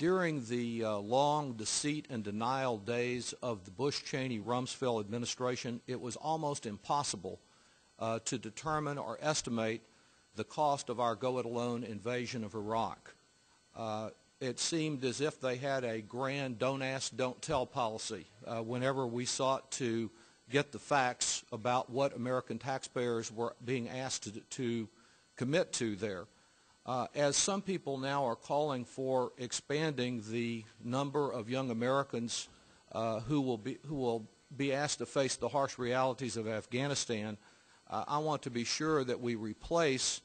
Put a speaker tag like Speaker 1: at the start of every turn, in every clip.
Speaker 1: during the long deceit and denial days of the Bush-Cheney-Rumsfeld administration, it was almost impossible to determine or estimate the cost of our go-it-alone invasion of Iraq. It seemed as if they had a grand don't ask, don't tell policy whenever we sought to get the facts about what American taxpayers were being asked to commit to there. As some people now are calling for expanding the number of young Americans who will be asked to face the harsh realities of Afghanistan, I want to be sure that we replace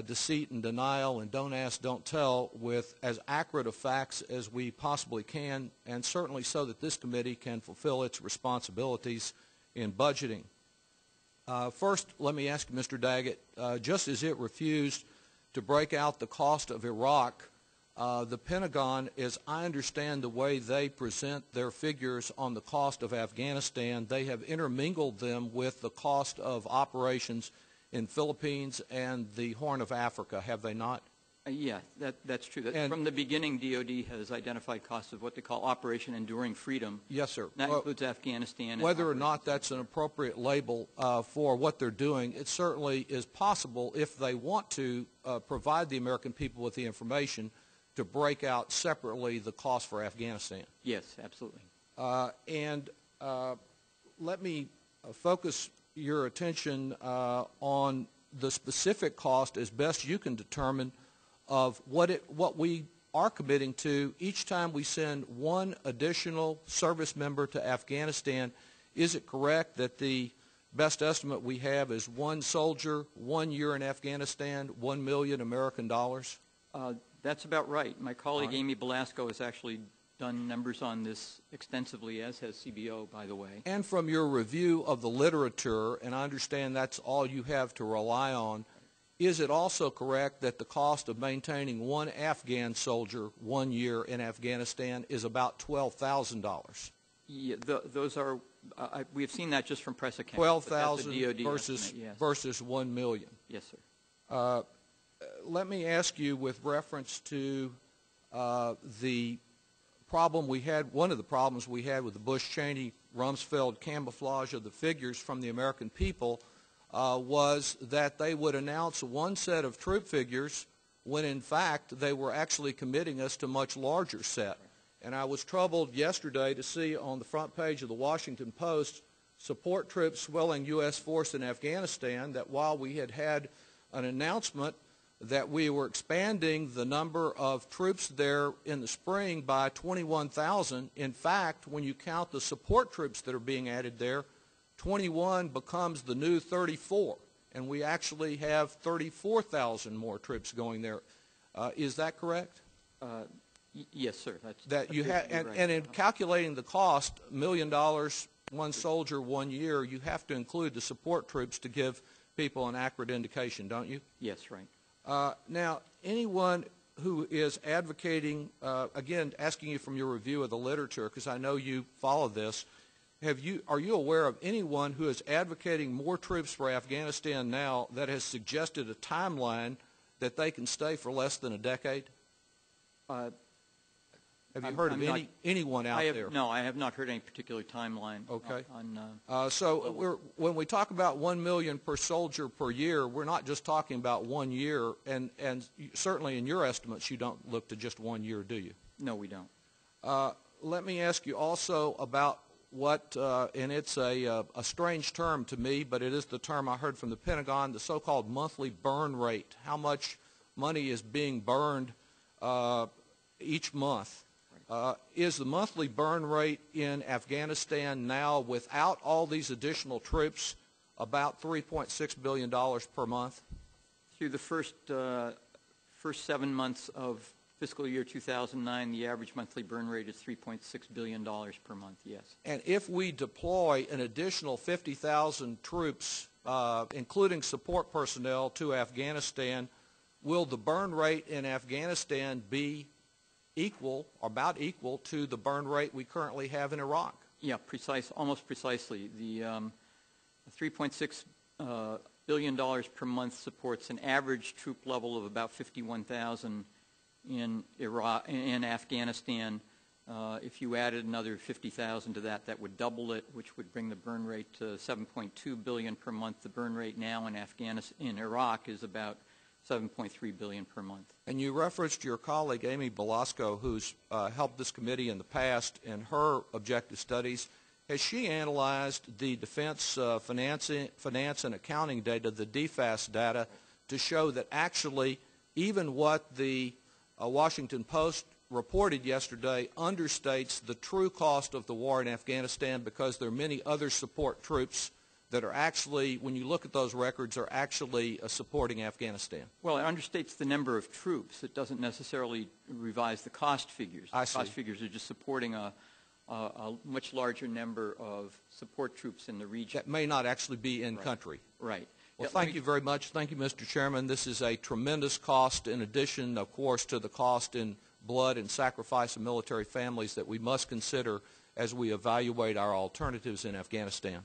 Speaker 1: deceit and denial and don't ask, don't tell with as accurate of facts as we possibly can, and certainly so that this committee can fulfill its responsibilities in budgeting. First, let me ask Mr. Daggett, just as it refused to break out the cost of Iraq, the Pentagon, as I understand the way they present their figures on the cost of Afghanistan, they have intermingled them with the cost of operations in Philippines and the Horn of Africa, have they not?
Speaker 2: Yeah, that's true. From the beginning, DOD has identified costs of what they call Operation Enduring Freedom.
Speaker 1: Yes, sir.
Speaker 2: That includes Afghanistan.
Speaker 1: Whether or not that's an appropriate label for what they're doing, it certainly is possible if they want to provide the American people with the information to break out separately the cost for Afghanistan.
Speaker 2: Yes, absolutely.
Speaker 1: Let me focus your attention on the specific cost as best you can determine of what we are committing to each time we send one additional service member to Afghanistan. Is it correct that the best estimate we have is one soldier, 1 year in Afghanistan, $1 million American dollars?
Speaker 2: That's about right. My colleague Amy Belasco has actually done numbers on this extensively, as has CBO, by the way.
Speaker 1: And from your review of the literature, and I understand that's all you have to rely on, is it also correct that the cost of maintaining one Afghan soldier 1 year in Afghanistan is about $12,000?
Speaker 2: Yeah, those are, we have seen that just from press accounts.
Speaker 1: 12,000 versus 1 million.
Speaker 2: Yes, sir.
Speaker 1: Let me ask you, with reference to the problem we had, one of the problems we had with the Bush-Cheney-Rumsfeld camouflage of the figures from the American people was that they would announce one set of troop figures when in fact they were actually committing us to a much larger set. And I was troubled yesterday to see on the front page of the Washington Post support troops swelling U.S. force in Afghanistan, that while we had had an announcement that we were expanding the number of troops there in the spring by 21,000, in fact, when you count the support troops that are being added there, 21 becomes the new 34, and we actually have 34,000 more troops going there. Is that correct?
Speaker 2: Yes, sir.
Speaker 1: That you have,
Speaker 2: right.
Speaker 1: and in calculating the cost, $1 million, one soldier, 1 year, you have to include the support troops to give people an accurate indication, don't you?
Speaker 2: Yes, right.
Speaker 1: Now, anyone who is advocating, again, asking you from your review of the literature, because I know you follow this, are you aware of anyone who is advocating more troops for Afghanistan now that has suggested a timeline that they can stay for less than a decade? Have you heard of anyone out there?
Speaker 2: No, I have not heard any particular timeline.
Speaker 1: Okay. So when we talk about 1 million per soldier per year, we're not just talking about 1 year, and certainly in your estimates you don't look to just 1 year, do you?
Speaker 2: No, we don't.
Speaker 1: Let me ask you also about what, and it's a strange term to me, but it is the term I heard from the Pentagon, the so-called monthly burn rate. How much money is being burned each month? Is the monthly burn rate in Afghanistan now, without all these additional troops, about $3.6 billion per month?
Speaker 2: Through the first 7 months of fiscal year 2009, the average monthly burn rate is $3.6 billion per month, yes.
Speaker 1: And if we deploy an additional 50,000 troops, including support personnel, to Afghanistan, will the burn rate in Afghanistan be equal, or about equal, to the burn rate we currently have in Iraq?
Speaker 2: Yeah, almost precisely. The $3.6 billion per month supports an average troop level of about 51,000 in Iraq, in Afghanistan. If you added another 50,000 to that, that would double it, which would bring the burn rate to 7.2 billion per month. The burn rate now in Iraq is about 7.3 billion per month.
Speaker 1: And you referenced your colleague Amy Belasco, who's helped this committee in the past in her objective studies. Has she analyzed the defense finance and accounting data, the DFAS data, to show that actually even what the Washington Post reported yesterday understates the true cost of the war in Afghanistan, because there are many other support troops that are actually, when you look at those records, are actually supporting Afghanistan?
Speaker 2: Well, it understates the number of troops. It doesn't necessarily revise the cost figures.
Speaker 1: I see.
Speaker 2: Cost figures are just supporting a much larger number of support troops in the region.
Speaker 1: That may not actually be in country.
Speaker 2: Right.
Speaker 1: Well, thank you very much. Thank you, Mr. Chairman. This is a tremendous cost, in addition, of course, to the cost in blood and sacrifice of military families that we must consider as we evaluate our alternatives in Afghanistan.